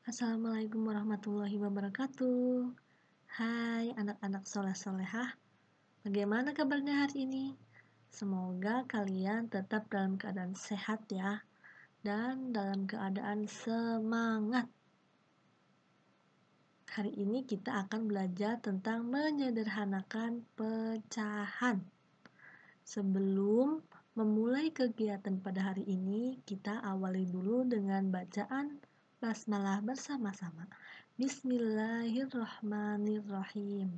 Assalamualaikum warahmatullahi wabarakatuh. Hai anak-anak soleh-solehah, bagaimana kabarnya hari ini? Semoga kalian tetap dalam keadaan sehat ya, dan dalam keadaan semangat. Hari ini kita akan belajar tentang menyederhanakan pecahan. Sebelum memulai kegiatan pada hari ini, kita awali dulu dengan bacaan basmalah bersama-sama. Bismillahirrahmanirrahim.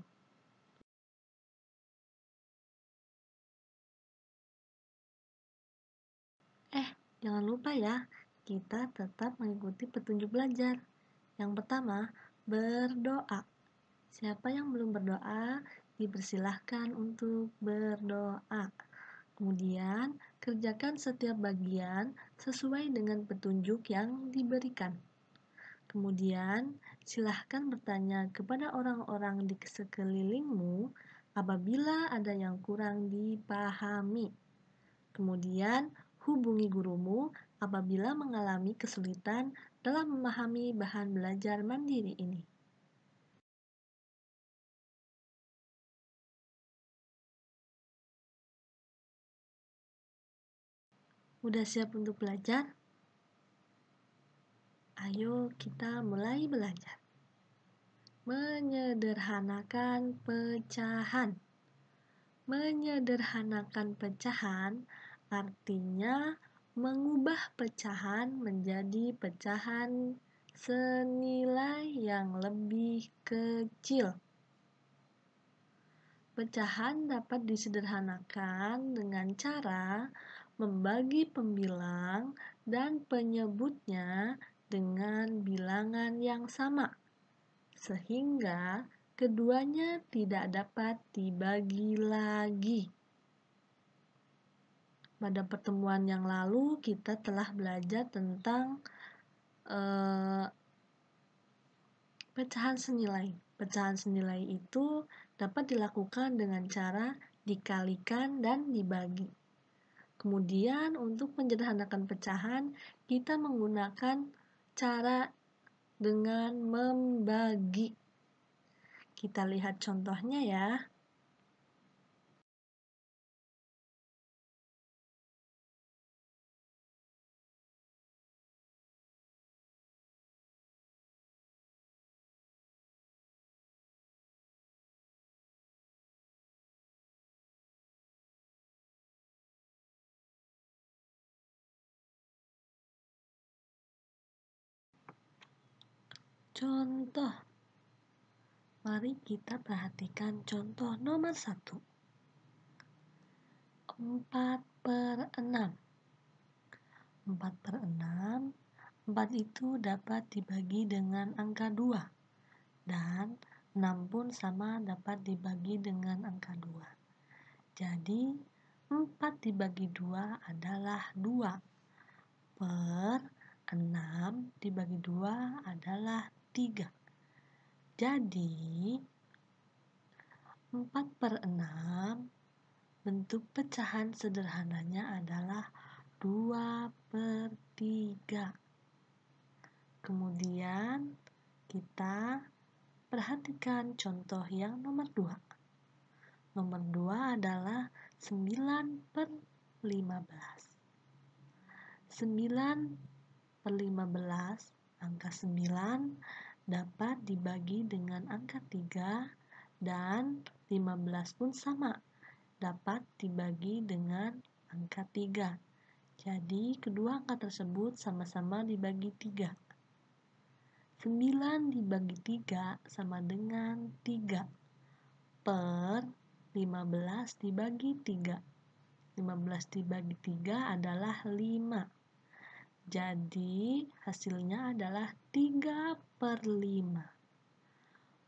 Jangan lupa ya, kita tetap mengikuti petunjuk belajar. Yang pertama, berdoa. Siapa yang belum berdoa, dipersilahkan untuk berdoa. Kemudian, kerjakan setiap bagian sesuai dengan petunjuk yang diberikan. Kemudian, silahkan bertanya kepada orang-orang di sekelilingmu apabila ada yang kurang dipahami. Kemudian, hubungi gurumu apabila mengalami kesulitan dalam memahami bahan belajar mandiri ini. Udah siap untuk belajar? Ayo kita mulai belajar. Menyederhanakan pecahan. Menyederhanakan pecahan artinya mengubah pecahan menjadi pecahan senilai yang lebih kecil. Pecahan dapat disederhanakan dengan cara membagi pembilang dan penyebutnya dengan bilangan yang sama, sehingga keduanya tidak dapat dibagi lagi. Pada pertemuan yang lalu kita telah belajar tentang pecahan senilai. Pecahan senilai itu dapat dilakukan dengan cara dikalikan dan dibagi. Kemudian untuk menyederhanakan pecahan, kita menggunakan cara dengan membagi. Kita lihat contohnya ya. Contoh. Mari kita perhatikan contoh nomor 1. 4/6. 4/6, 4 itu dapat dibagi dengan angka 2. Dan 6 pun sama dapat dibagi dengan angka 2. Jadi 4 dibagi 2 adalah 2. Per 6 dibagi 2 adalah 3. Jadi 4/6 bentuk pecahan sederhananya adalah 2/3. Kemudian kita perhatikan contoh yang nomor 2. Nomor 2 adalah 9/15. 9/15, angka 9 dapat dibagi dengan angka 3 dan 15 pun sama, dapat dibagi dengan angka 3. Jadi kedua angka tersebut sama-sama dibagi 3. 9 dibagi 3 sama dengan 3 per 15 dibagi 3. 15 dibagi 3 adalah 5. Jadi hasilnya adalah 3/5.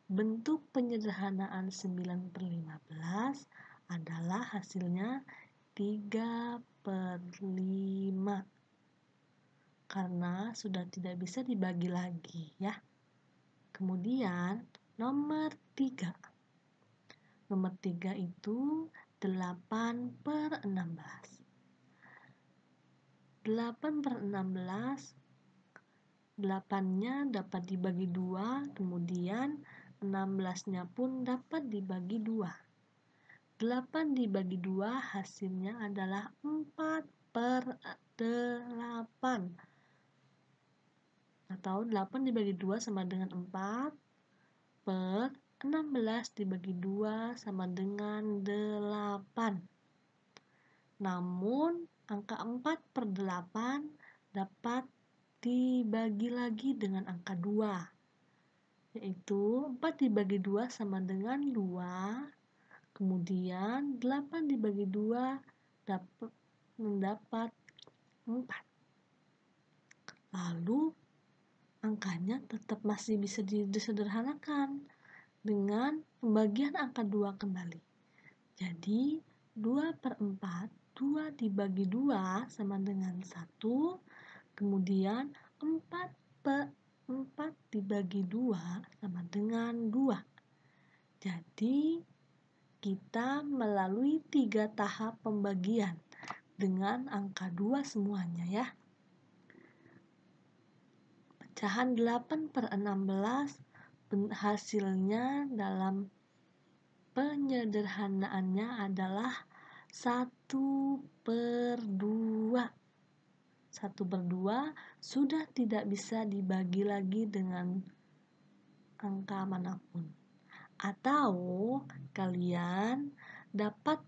Bentuk penyederhanaan 9/15 adalah hasilnya 3/5. Karena sudah tidak bisa dibagi lagi ya. Kemudian nomor 3. Nomor 3 itu 8/16. 8/16 8-nya dapat dibagi 2, kemudian 16-nya pun dapat dibagi 2. 8 dibagi 2 hasilnya adalah 4/8. Atau 8 dibagi 2 sama dengan 4 per 16 dibagi 2 sama dengan 8. Namun, angka 4/8 dapat dibagi lagi dengan angka 2, yaitu 4 dibagi 2 sama dengan 2, kemudian 8 dibagi 2 mendapat 4. Lalu, angkanya tetap masih bisa disederhanakan dengan pembagian angka 2 kembali. Jadi, 2/4, 2 dibagi 2 sama dengan 1, kemudian 4/4 dibagi 2 sama dengan 2. Jadi, kita melalui 3 tahap pembagian dengan angka 2 semuanya ya. Pecahan 8/16 hasilnya dalam penyederhanaannya adalah 1/2. 1/2 sudah tidak bisa dibagi lagi dengan angka manapun. Atau kalian dapat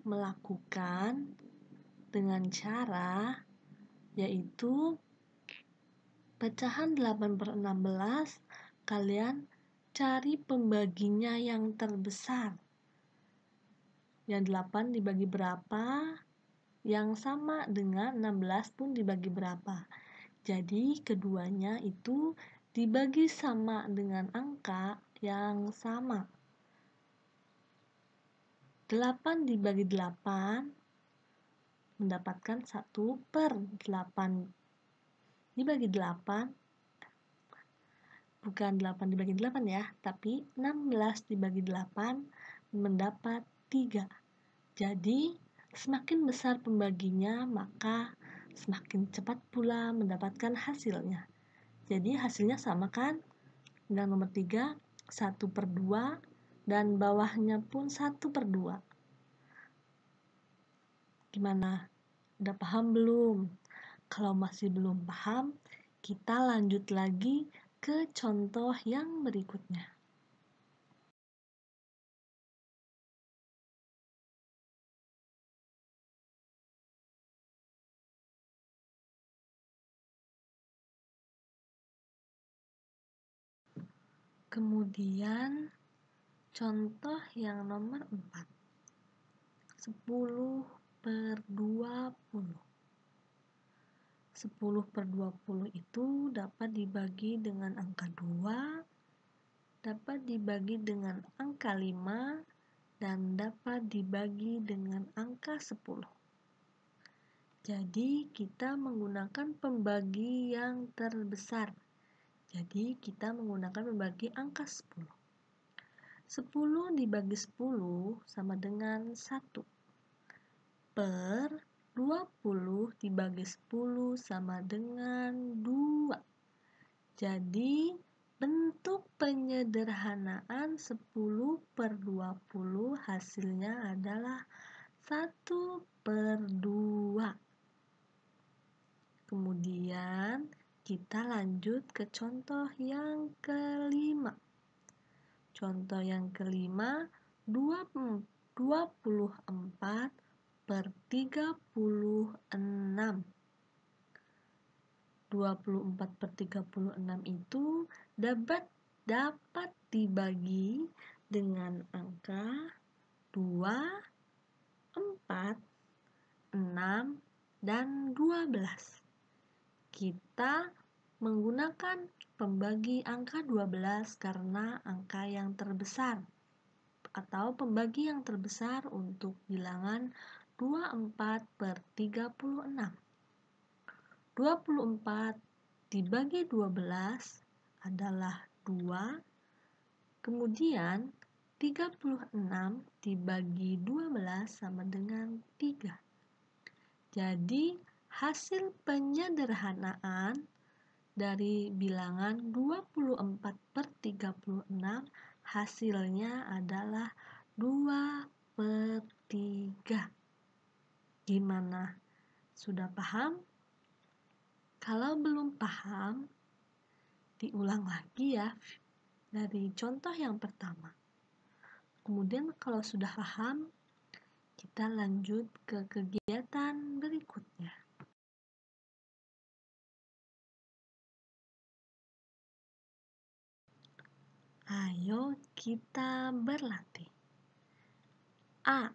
melakukan dengan cara yaitu pecahan 8/16 kalian cari pembaginya yang terbesar. Yang 8 dibagi berapa? Yang sama dengan 16 pun dibagi berapa. Jadi keduanya itu dibagi sama dengan angka yang sama. 8 dibagi 8 mendapatkan 1/8. Dibagi 8, bukan 8 dibagi 8 ya, tapi 16 dibagi 8 mendapat 3. Jadi, semakin besar pembaginya, maka semakin cepat pula mendapatkan hasilnya. Jadi, hasilnya sama kan? Dengan nomor 3, 1/2, dan bawahnya pun 1/2. Gimana? Udah paham belum? Kalau masih belum paham, kita lanjut lagi ke contoh yang berikutnya. Kemudian, contoh yang nomor 4. 10/20. 10/20 itu dapat dibagi dengan angka 2, dapat dibagi dengan angka 5, dan dapat dibagi dengan angka 10. Jadi, kita menggunakan pembagi yang terbesar. Jadi, kita menggunakan pembagi angka 10. 10 dibagi 10 sama dengan 1. Per 20 dibagi 10 sama dengan 2. Jadi, bentuk penyederhanaan 10/20 hasilnya adalah 1/2. Kemudian, kita lanjut ke contoh yang kelima. Contoh yang kelima, 24/36. 24/36 itu dapat dibagi dengan angka 2, 4, 6, dan 12. Kita menggunakan pembagi angka 12 karena angka yang terbesar atau pembagi yang terbesar untuk bilangan 24/36. 24 dibagi 12 adalah 2, kemudian 36 dibagi 12 sama dengan 3. Jadi, hasil penyederhanaan dari bilangan 24/36, hasilnya adalah 2/3. Gimana? Sudah paham? Kalau belum paham, diulang lagi ya dari contoh yang pertama. Kemudian kalau sudah paham, kita lanjut ke kegiatan berikutnya. Ayo kita berlatih. A.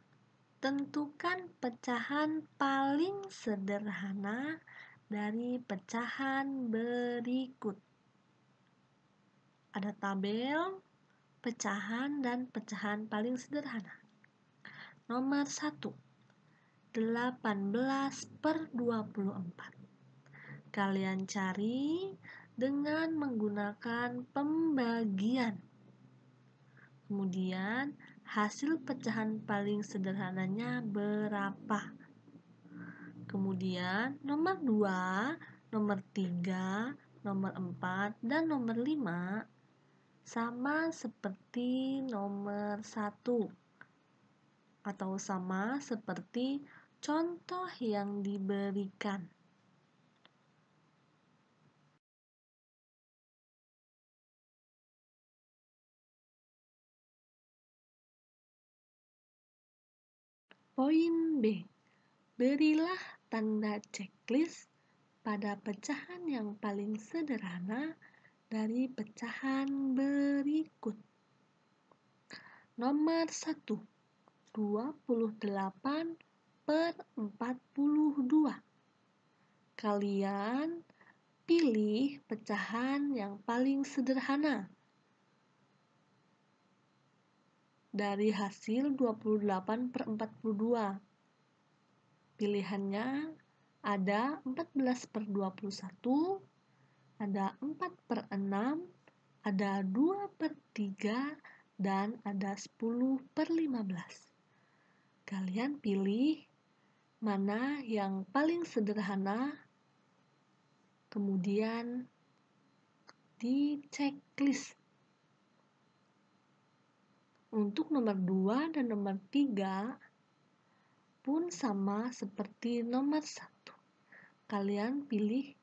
Tentukan pecahan paling sederhana dari pecahan berikut. Ada tabel, pecahan, dan pecahan paling sederhana. Nomor 1, 18/24. Kalian cari dengan menggunakan pembagian. Kemudian, hasil pecahan paling sederhananya berapa? Kemudian, nomor 2, nomor 3, nomor 4, dan nomor 5 sama seperti nomor 1 atau sama seperti contoh yang diberikan. Poin B. Berilah tanda checklist pada pecahan yang paling sederhana dari pecahan berikut. Nomor 1, 28/42. Kalian pilih pecahan yang paling sederhana dari hasil 28/42. Pilihannya ada 14/21, ada 4/6, ada 2/3, dan ada 10/15. Kalian pilih mana yang paling sederhana, kemudian di checklist. Untuk nomor 2 dan nomor 3 pun sama seperti nomor 1. Kalian pilih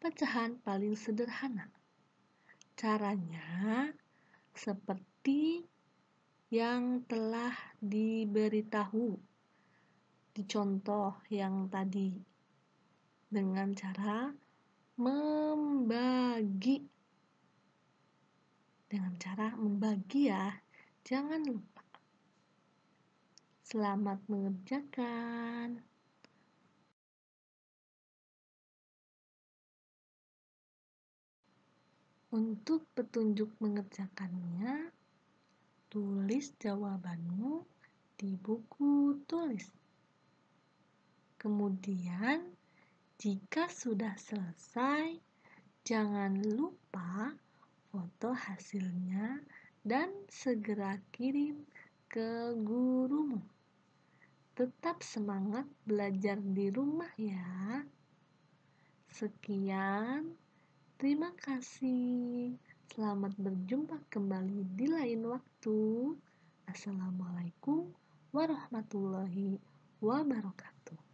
pecahan paling sederhana. Caranya seperti yang telah diberitahu di contoh yang tadi, dengan cara membagi. Dengan cara membagi ya, jangan lupa. Selamat mengerjakan. Untuk petunjuk mengerjakannya, tulis jawabanmu di buku tulis. Kemudian, jika sudah selesai, jangan lupa foto hasilnya dan segera kirim ke gurumu. Tetap semangat belajar di rumah ya. Sekian, terima kasih. Selamat berjumpa kembali di lain waktu. Assalamualaikum warahmatullahi wabarakatuh.